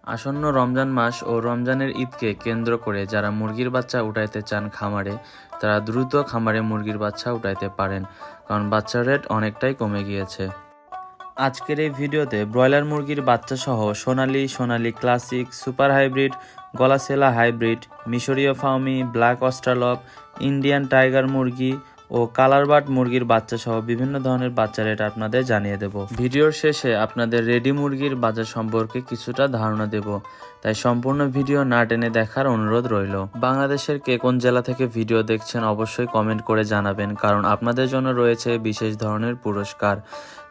আসন্ন রমজান মাস ও রমজানের ঈদকে কেন্দ্র করে যারা মুরগির বাচ্চা উঠাইতে চান খামারে, তারা দ্রুত খামারে মুরগির বাচ্চা উঠাইতে পারেন, কারণ বাচ্চার রেট অনেকটাই কমে গিয়েছে। আজকের এই ভিডিওতে ব্রয়লার মুরগির বাচ্চা সহ সোনালী ক্লাসিক, সুপার হাইব্রিড, গলাসেলা হাইব্রিড, মিশরীয় ফাউমি, ব্ল্যাক অস্ট্রালপ, ইন্ডিয়ান টাইগার মুরগি ও কালারবার্ড মুরগির বাচ্চা সহ বিভিন্ন ধরনের বাচ্চা রেট আপনাদের জানিয়ে দেব। ভিডিওর শেষে আপনাদের রেডি মুরগির বাজার সম্পর্কে কিছুটা ধারণা দেব, তাই সম্পূর্ণ ভিডিও না টেনে দেখার অনুরোধ রইল। বাংলাদেশের কে কোন জেলা থেকে ভিডিও দেখছেন অবশ্যই কমেন্ট করে জানাবেন, কারণ আপনাদের জন্য রয়েছে বিশেষ ধরনের পুরস্কার।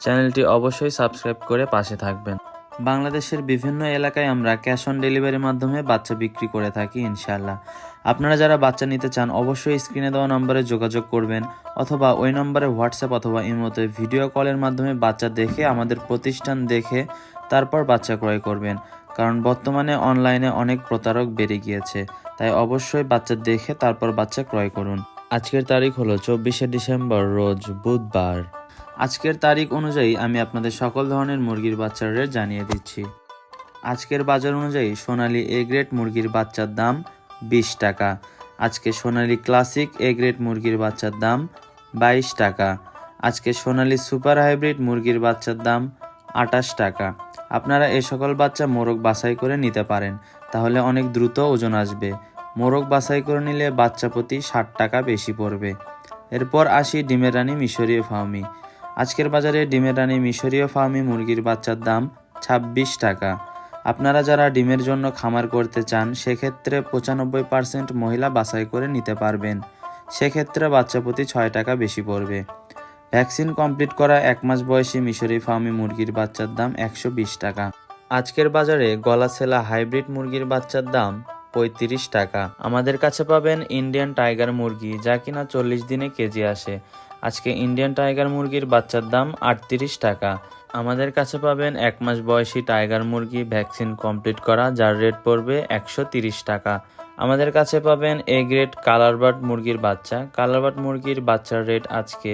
চ্যানেলটি অবশ্যই সাবস্ক্রাইব করে পাশে থাকবেন। বাংলাদেশের বিভিন্ন এলাকায় আমরা ক্যাশ অন ডেলিভারির মাধ্যমে বাচ্চা বিক্রি করে থাকি ইনশাআল্লাহ। আপনারা যারা বাচ্চা নিতে চান অবশ্যই স্ক্রিনে দেওয়া নম্বরে যোগাযোগ করবেন, অথবা ওই নম্বরে হোয়াটসঅ্যাপ অথবা ইমোতে ভিডিও কলের মাধ্যমে বাচ্চা দেখে আমাদের প্রতিষ্ঠান দেখে তারপর বাচ্চা ক্রয় করবেন, কারণ বর্তমানে অনলাইনে অনেক প্রতারক বেড়ে গিয়েছে। তাই অবশ্যই বাচ্চা দেখে তারপর বাচ্চা ক্রয় করুন। আজকের তারিখ হলো 24শে ডিসেম্বর, রোজ বুধবার। আজকের তারিখ অনুযায়ী আমি আপনাদের সকল ধরনের মুরগির বাচ্চার রেট জানিয়ে দিচ্ছি। আজকের বাজার অনুযায়ী সোনালী এ গ্রেড মুরগির বাচ্চার দাম 20 টাকা। আজকে সোনালী ক্লাসিক এ গ্রেড মুরগির বাচ্চার দাম 22 টাকা। আজকে সোনালী সুপার হাইব্রিড মুরগির বাচ্চার দাম 28 টাকা। আপনারা এই সকল বাচ্চা মোরগ বাছাই করে নিতে পারেন, তাহলে অনেক দ্রুত ওজন আসবে। মোরগ বাছাই করে নিলে বাচ্চা প্রতি 60 টাকা বেশি পড়বে। এরপর আসি ডিমের রানী মিশরীয় ফার্মি। আজকের বাজারে ডিমের রানী মিশরীয় ফার্মি মুরগির বাচ্চার দাম 26 টাকা। আপনারা যারা ডিমের জন্য খামার করতে চান সেক্ষেত্রে 95% মহিলা বাছাই করে নিতে পারবেন, সেক্ষেত্রে বাচ্চা প্রতি 6 টাকা বেশি পড়বে। ভ্যাকসিন কমপ্লিট করা 1 মাস বয়সী মিশরী ফার্মি মুরগির বাচ্চার দাম 120 টাকা। আজকের বাজারে গলাসেলা হাইব্রিড মুরগির বাচ্চার দাম 35 টাকা। আমাদের কাছে পাবেন ইন্ডিয়ান টাইগার মুরগি, যা কিনা 40 দিনে কেজি আসে। আজকে ইন্ডিয়ান টাইগার মুরগির বাচ্চার দাম 38 টাকা। আমাদের কাছে পাবেন 1 মাস বয়সী টাইগার মুরগি ভ্যাকসিন কমপ্লিট করা, যার রেট পড়বে 130 টাকা। আমাদের কাছে পাবেন এ গ্রেড কালারবার্ড মুরগির বাচ্চা। কালারবার্ড মুরগির বাচ্চার রেট আজকে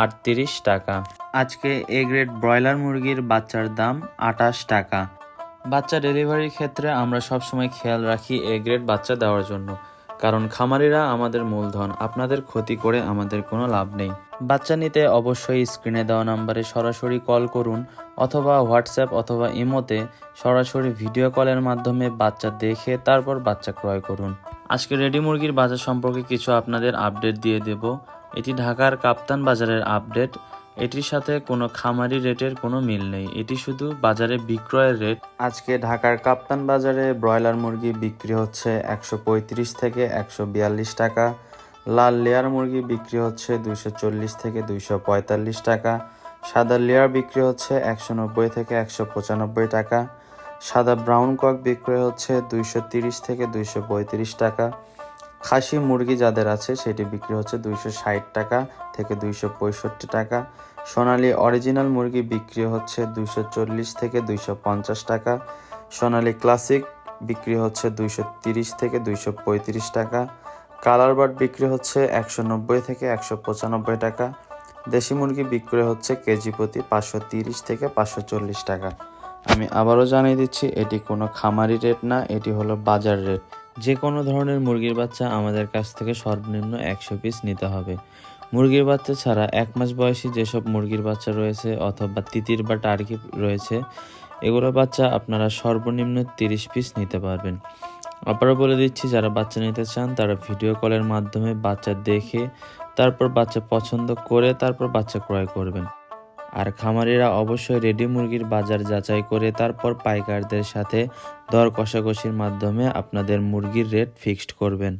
38 টাকা। আজকে এ গ্রেড ব্রয়লার মুরগির বাচ্চার দাম 28 টাকা। বাচ্চা ডেলিভারির ক্ষেত্রে আমরা সবসময় খেয়াল রাখি এ গ্রেড বাচ্চা দেওয়ার জন্য, কারণ খামারিরা আমাদের মূলধন, আপনাদের ক্ষতি করে আমাদের কোনো লাভ নেই। বাচ্চা নিতে অবশ্যই স্ক্রিনে দেওয়া নম্বরে সরাসরি কল করুন, অথবা হোয়াটসঅ্যাপ অথবা ইমোতে সরাসরি ভিডিও কলের মাধ্যমে বাচ্চা দেখে তারপর বাচ্চা ক্রয় করুন। আজকে রেডি মুরগির বাজার সম্পর্কে কিছু আপনাদের আপডেট দিয়ে দেব। এটি ঢাকার কাপ্তান বাজারের আপডেট। এটির সাথে কোনো খামারি রেটের কোনো মিল নেই, এটি শুধু বাজারে বিক্রয়ের রেট। আজকে ঢাকার কাপ্তান বাজারে ব্রয়লার মুরগি বিক্রি হচ্ছে 135 থেকে 142 টাকা। লাল লেয়ার মুরগি বিক্রি হচ্ছে 240 থেকে 245 টাকা। সাদা লেয়ার বিক্রি হচ্ছে 190 থেকে 195 টাকা। সাদা ব্রাউন কক বিক্রি হচ্ছে 230 থেকে 235 টাকা। খাসি মুরগি যাদের আছে সেটি বিক্রি হচ্ছে 260 টাকা থেকে 265 টাকা। সোনালী অরিজিনাল মুরগি বিক্রি হচ্ছে 240 থেকে 250 টাকা। সোনালী ক্লাসিক বিক্রি হচ্ছে 230 থেকে 235 টাকা। কালারবার্ড বিক্রি হচ্ছে 190 থেকে 195 টাকা। দেশি মুরগি বিক্রি হচ্ছে কেজি প্রতি 530 থেকে 540 টাকা। আমি আবারও জানিয়ে দিচ্ছি, এটি কোনো খামারি রেট না, এটি হলো বাজার রেট। যে কোনো ধরনের মুরগির বাচ্চা আমাদের কাছ থেকে সর্বনিম্ন 100 পিস নিতে হবে। মুরগির বাচ্চা ছাড়া 1 মাস বয়সী যেসব মুরগির বাচ্চা রয়েছে অথবা তিতির বা টার্কি রয়েছে, এগুলো বাচ্চা আপনারা সর্বনিম্ন 30 পিস নিতে পারবেন। আবারও বলে দিচ্ছি, যারা বাচ্চা নিতে চান তারা ভিডিও কলের মাধ্যমে বাচ্চা দেখে তারপর বাচ্চা পছন্দ করে তারপর বাচ্চা ক্রয় করবেন। আর খামারিরা অবশ্যই রেডি মুরগির বাজার যাচাই করে তারপর পাইকারদের সাথে দর কষাকষির মাধ্যমে আপনাদের মুরগির রেট ফিক্সড করবেন।